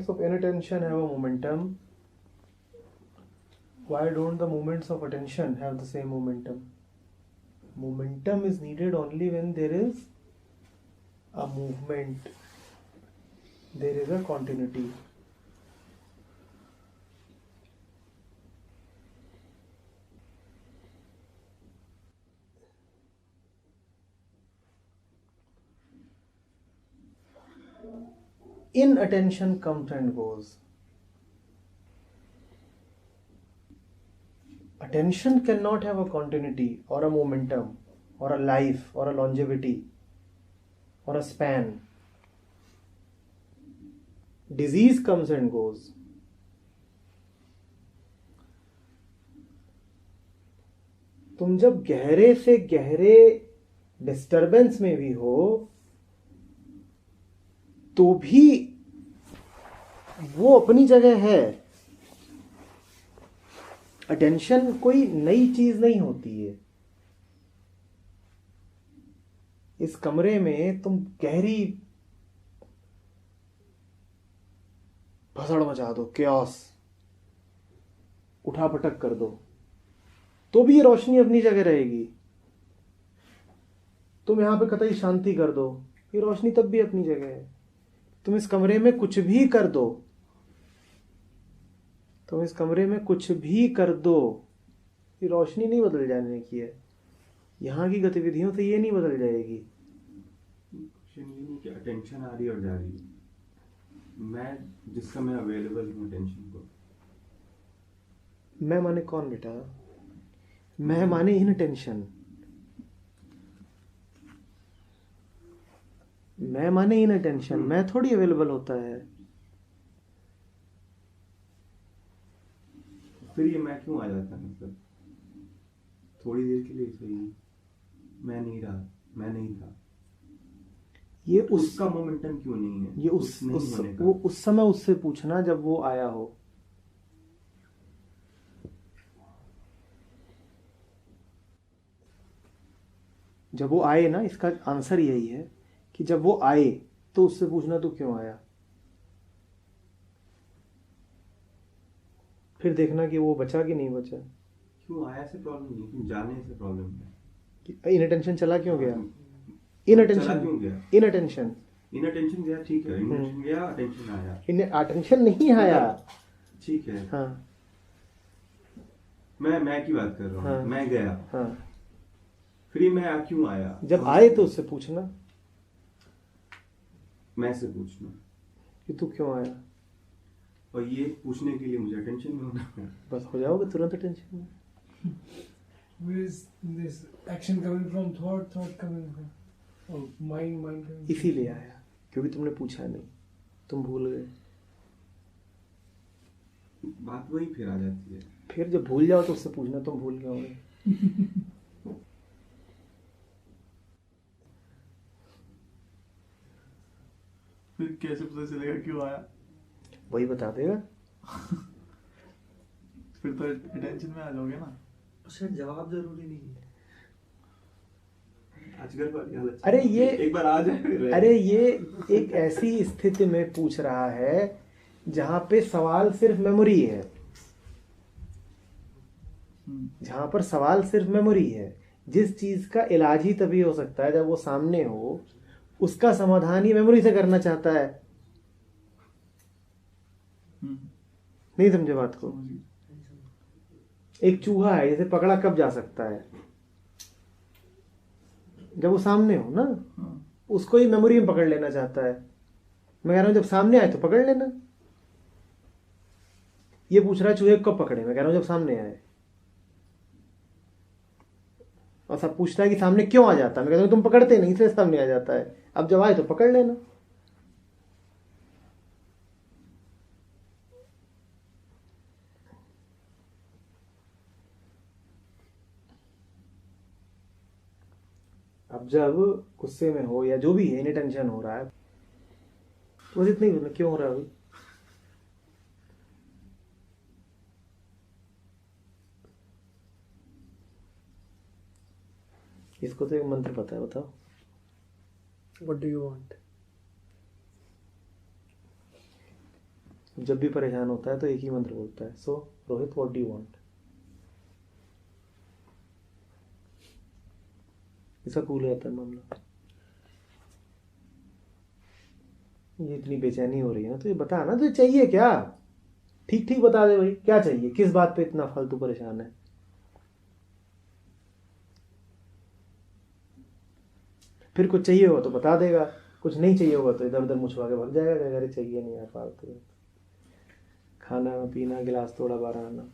movements of inattention have a momentum, why don't the movements of attention have the same momentum? Momentum is needed only when there is a movement, there is a continuity. Inattention comes and goes. Attention cannot have a continuity or a momentum or a life or a longevity or a span. Disease comes and goes. तुम जब गहरे से गहरे disturbance में भी हो तो भी वो अपनी जगह है. अटेंशन कोई नई चीज नहीं होती है. इस कमरे में तुम गहरी भसड़ मचा दो, क्यास उठा पटक कर दो, तो भी ये रोशनी अपनी जगह रहेगी. तुम यहां पे कतई शांति कर दो, ये रोशनी तब भी अपनी जगह है. तुम इस कमरे में कुछ भी कर दो, तुम इस कमरे में कुछ भी कर दो, ये रोशनी नहीं बदल जाने की है. यहाँ की गतिविधियों से ये नहीं बदल जाएगी. क्या टेंशन आ रही और जा रही है, मैं जिस समय अवेलेबल हूँ टेंशन को. मैं माने कौन बेटा? मैं माने इन टेंशन. मैं माने इन टेंशन. मैं थोड़ी अवेलेबल होता है. फिर ये मैं क्यों आ जाता है? मतलब थोड़ी देर के लिए सही, मैं नहीं रहा, मैं नहीं था. ये उसका मोमेंटम क्यों नहीं है? ये वो उस समय उससे पूछना जब वो आया हो. जब वो आए ना, इसका आंसर यही है कि जब वो आए तो उससे पूछना तू क्यों आया. फिर देखना कि वो बचा कि नहीं बचा. क्यों आया से प्रॉब्लम नहीं, क्यों जाने से प्रॉब्लम है. इनअटेंशन चला क्यों गया? इनअटेंशन क्यों गया? इनअटेंशन गया, ठीक है. इनअटेंशन गया, अटेंशन आया. अटेंशन नहीं आया. ठीक है. हाँ, मैं की बात कर रहा हूँ. हाँ, मैं गया. हाँ. फिर मैं क्यों आया? जब आए तो उससे पूछना. मैं से पूछना कि तू क्यों आया. और ये पूछने के लिए मुझे अटेंशन में होना है. बस हो जाओगे तुरंत अटेंशन में. Where is this action coming from? Thought coming from? Oh, mind coming. इसीलिए आया क्योंकि तुमने पूछा नहीं, तुम भूल गए. बात वही फिर आ जाती है. फिर जब भूल जाओ तो उससे पूछना तुम भूल गए होंगे. फिर कैसे पता चलेगा क्यों आया? वही बता देगा. फिर तो अटेंशन में आ जाओगे ना. शायद जवाब जरूरी नहीं है. आजकल वाली हालत. अरे ये एक बार आ जाए. अरे ये एक ऐसी स्थिति में पूछ रहा है जहां पे सवाल सिर्फ मेमोरी है. जहां पर सवाल सिर्फ मेमोरी है. जिस चीज का इलाज ही तभी हो सकता है जब वो सामने हो, उसका समाधान ही मेमोरी से करना चाहता है. नहीं समझे बात को? एक चूहा है, जैसे पकड़ा कब जा सकता है? जब वो सामने हो ना. उसको ही मेमोरी में पकड़ लेना चाहता है. मैं कह रहा हूं जब सामने आए तो पकड़ लेना. ये पूछ रहा है चूहे को कब पकड़े. मैं कह रहा हूं जब सामने आए. और सब पूछता है कि सामने क्यों आ जाता है. मैं कहता हूं तुम पकड़ते नहीं इसलिए सामने आ जाता है. अब जब आए तो पकड़ लेना. अब जब गुस्से में हो या जो भी है, इन्हें टेंशन हो रहा है, तो बस इतना ही बोलना क्यों हो रहा है अभी. इसको तो एक मंत्र पता है, बताओ. What do you want? जब भी परेशान होता है तो एक ही मंत्र बोलता है, so Rohit what do you want. ऐसा कूल रहता है मामला। ये इतनी बेचैनी हो रही है ना, तो ये बता ना, तो चाहिए क्या, ठीक ठीक बता दे भाई, क्या चाहिए, किस बात पे इतना फालतू परेशान है। फिर कुछ चाहिए होगा तो बता देगा, कुछ नहीं चाहिए होगा तो इधर उधर मुछवा के भाग जाएगा, अरे चाहिए नहीं यार फालतू। खाना पीना गिलास तोड़ा 12 आना।